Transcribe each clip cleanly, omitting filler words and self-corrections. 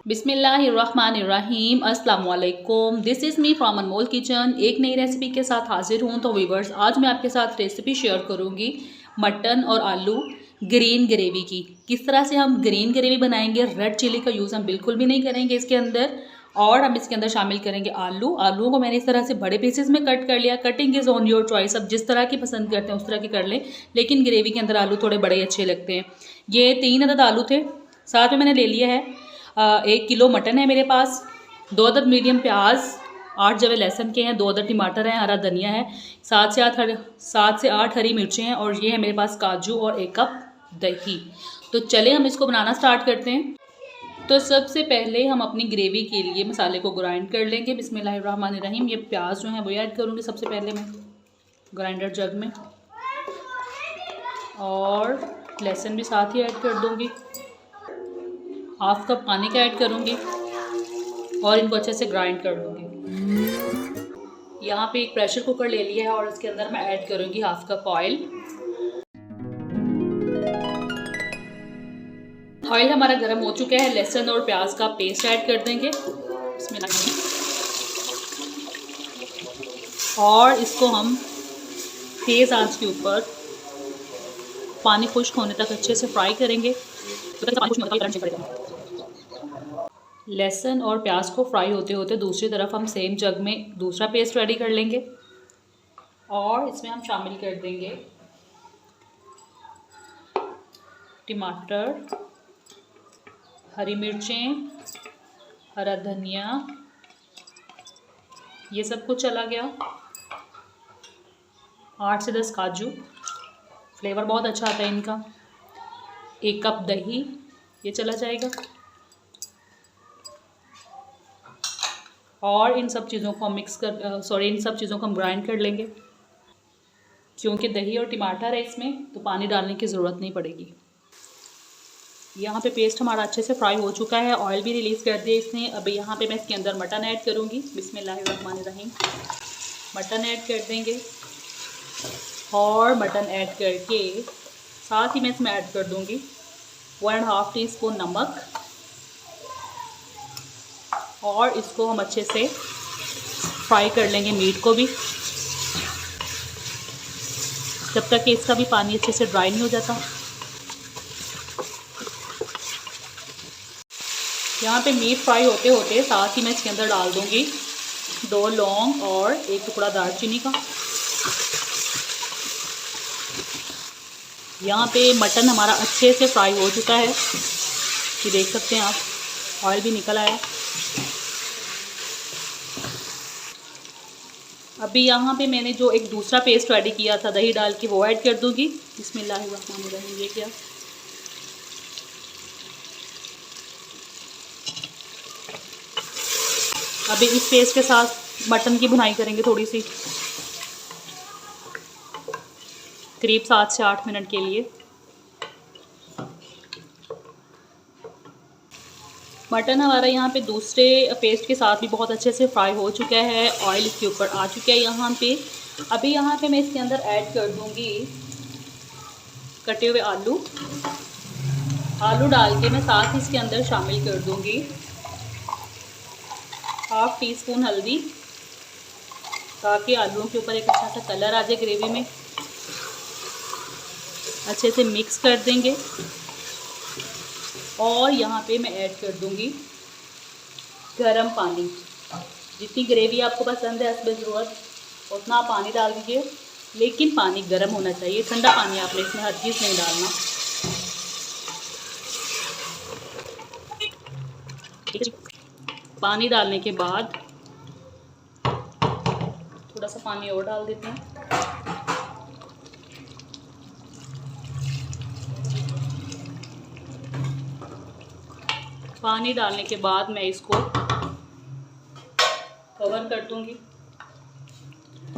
बिस्मिल्लाहिर्रहमानिर्रहीम अस्सलाम वालेकुम। This is me from Anmol kitchen. एक नई रेसिपी के साथ हाजिर हूँ। तो व्यूवर्स, आज मैं आपके साथ रेसिपी शेयर करूँगी मटन और आलू ग्रीन ग्रेवी की। किस तरह से हम ग्रीन ग्रेवी बनाएंगे। रेड चिली का यूज़ हम बिल्कुल भी नहीं करेंगे इसके अंदर। और हम इसके अंदर शामिल करेंगे आलूओं को मैंने इस तरह से बड़े पीसेस में कट कर लिया। Cutting is on your choice, अब जिस तरह की पसंद करते हैं उस तरह की कर लें, लेकिन ग्रेवी के अंदर आलू थोड़े बड़े अच्छे लगते हैं। ये 3 अदद आलू थे। साथ में मैंने ले लिया है 1 किलो मटन है मेरे पास, 2 अदद मीडियम प्याज, 8 जवे लहसुन के हैं, 2 अदद टमाटर हैं, हरा धनिया है, 7 से 8 हरी मिर्चें हैं, और ये है मेरे पास काजू और 1 कप दही। तो चले हम इसको बनाना स्टार्ट करते हैं। तो सबसे पहले हम अपनी ग्रेवी के लिए मसाले को ग्राइंड कर लेंगे। बिस्मिल्लाहिर्रहमानिर्रहीम। ये प्याज जो है वो ऐड करूँगी सबसे पहले मैं ग्राइंडर जग में, और लहसुन भी साथ ही ऐड कर दूँगी। 1/2 कप पानी का ऐड करूँगी और इनको अच्छे से ग्राइंड कर लूँगी। यहाँ पे एक प्रेशर कुकर ले लिया है और इसके अंदर मैं ऐड करूँगी 1/2 कप ऑयल। ऑयल हमारा गर्म हो चुका है। लहसुन और प्याज का पेस्ट ऐड कर देंगे इसमें, और इसको हम तेज़ आंच के ऊपर पानी खुश्क होने तक अच्छे से फ्राई करेंगे। लहसुन और प्याज को फ्राई होते होते दूसरी तरफ हम सेम जग में दूसरा पेस्ट रेडी कर लेंगे, और इसमें हम शामिल कर देंगे टमाटर, हरी मिर्चें, हरा धनिया, ये सब कुछ चला गया। 8 से 10 काजू, फ्लेवर बहुत अच्छा आता है इनका। 1 कप दही, ये चला जाएगा। और इन सब चीज़ों को हम इन सब चीज़ों को हम ग्राइंड कर लेंगे। क्योंकि दही और टमाटर है इसमें, तो पानी डालने की ज़रूरत नहीं पड़ेगी। यहाँ पे पेस्ट हमारा अच्छे से फ्राई हो चुका है, ऑयल भी रिलीज़ कर दिया इसने। अब यहाँ पे मैं इसके अंदर मटन ऐड करूँगी। बिस्मिल्लाहिर्रहमानिर्रहीम। मटन ऐड कर देंगे, और मटन ऐड करके साथ ही मैं इसमें ऐड कर दूँगी 1.5 टीस्पून नमक, और इसको हम अच्छे से फ्राई कर लेंगे मीट को भी, जब तक कि इसका भी पानी अच्छे से ड्राई नहीं हो जाता। यहाँ पे मीट फ्राई होते होते साथ ही मैं इसके अंदर डाल दूँगी 2 लौंग और 1 टुकड़ा दालचीनी का। यहाँ पे मटन हमारा अच्छे से फ्राई हो चुका है, ये देख सकते हैं आप, ऑयल भी निकल आया। अभी यहाँ पे मैंने जो एक दूसरा पेस्ट रेडी किया था दही डाल के, वो ऐड कर दूँगी। बिस्मिल्लाहिर्रहमानिर्रहीम। ये क्या, अभी इस पेस्ट के साथ मटन की भुनाई करेंगे थोड़ी सी, करीब 7 से 8 मिनट के लिए। मटन हमारा यहाँ पे दूसरे पेस्ट के साथ भी बहुत अच्छे से फ्राई हो चुका है, ऑयल इसके ऊपर आ चुका है यहाँ पे। अभी यहाँ पे मैं इसके अंदर ऐड कर दूँगी कटे हुए आलू डाल के मैं साथ ही इसके अंदर शामिल कर दूँगी 1/2 टीस्पून हल्दी, ताकि आलूओं के ऊपर एक अच्छा सा कलर आ जाए ग्रेवी में। अच्छे से मिक्स कर देंगे, और यहाँ पे मैं ऐड कर दूँगी गरम पानी। जितनी ग्रेवी आपको पसंद है हस्बे ज़रूरत उतना आप पानी डाल दीजिए, लेकिन पानी गर्म होना चाहिए, ठंडा पानी आपने इसमें हर चीज़ नहीं डालना। पानी डालने के बाद थोड़ा सा पानी और डाल देते हैं। पानी डालने के बाद मैं इसको कवर कर दूंगी।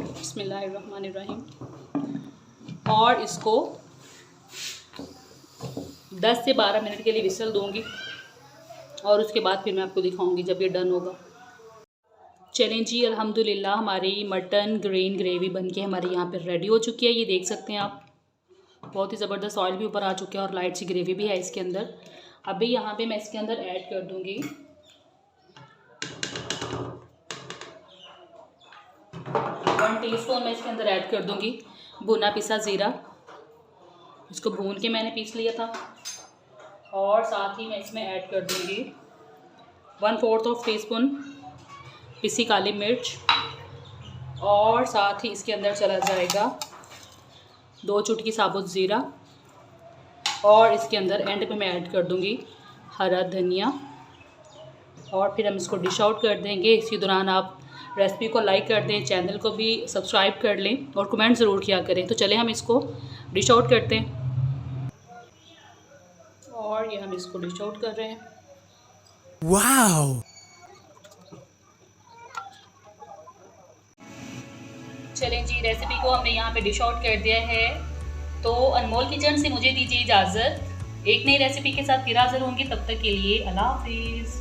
बिस्मिल्लाहिर्रहमानिर्रहीम। और इसको 10 से 12 मिनट के लिए विसल दूंगी, और उसके बाद फिर मैं आपको दिखाऊंगी जब ये डन होगा। चलें जी, अल्हम्दुलिल्लाह हमारी मटन ग्रीन ग्रेवी बनके हमारे यहाँ पे रेडी हो चुकी है। ये देख सकते हैं आप, बहुत ही ज़बरदस्त ऑयल भी ऊपर आ चुका है और लाइट सी ग्रेवी भी है इसके अंदर। अभी यहाँ पे मैं इसके अंदर ऐड कर दूँगी 1 टीस्पून मैं इसके अंदर ऐड कर दूंगी भुना पिसा ज़ीरा, इसको भून के मैंने पीस लिया था। और साथ ही मैं इसमें ऐड कर दूंगी 1/4 टीस्पून पिसी काली मिर्च, और साथ ही इसके अंदर चला जाएगा 2 चुटकी साबुत ज़ीरा, और इसके अंदर एंड पे मैं ऐड कर दूंगी हरा धनिया। और फिर हम इसको डिश आउट कर देंगे। इसी दौरान आप रेसिपी को लाइक कर दें, चैनल को भी सब्सक्राइब कर लें और कमेंट ज़रूर किया करें। तो चलें हम इसको डिश आउट करते हैं। और ये हम इसको डिश आउट कर रहे हैं। वाओ! चलें जी, रेसिपी को हमने यहाँ पे डिश आउट कर दिया है। तो अनमोल किचन से मुझे दीजिए इजाज़त। एक नई रेसिपी के साथ फिर हाज़िर होंगी, तब तक के लिए अल्लाह हाफिज़।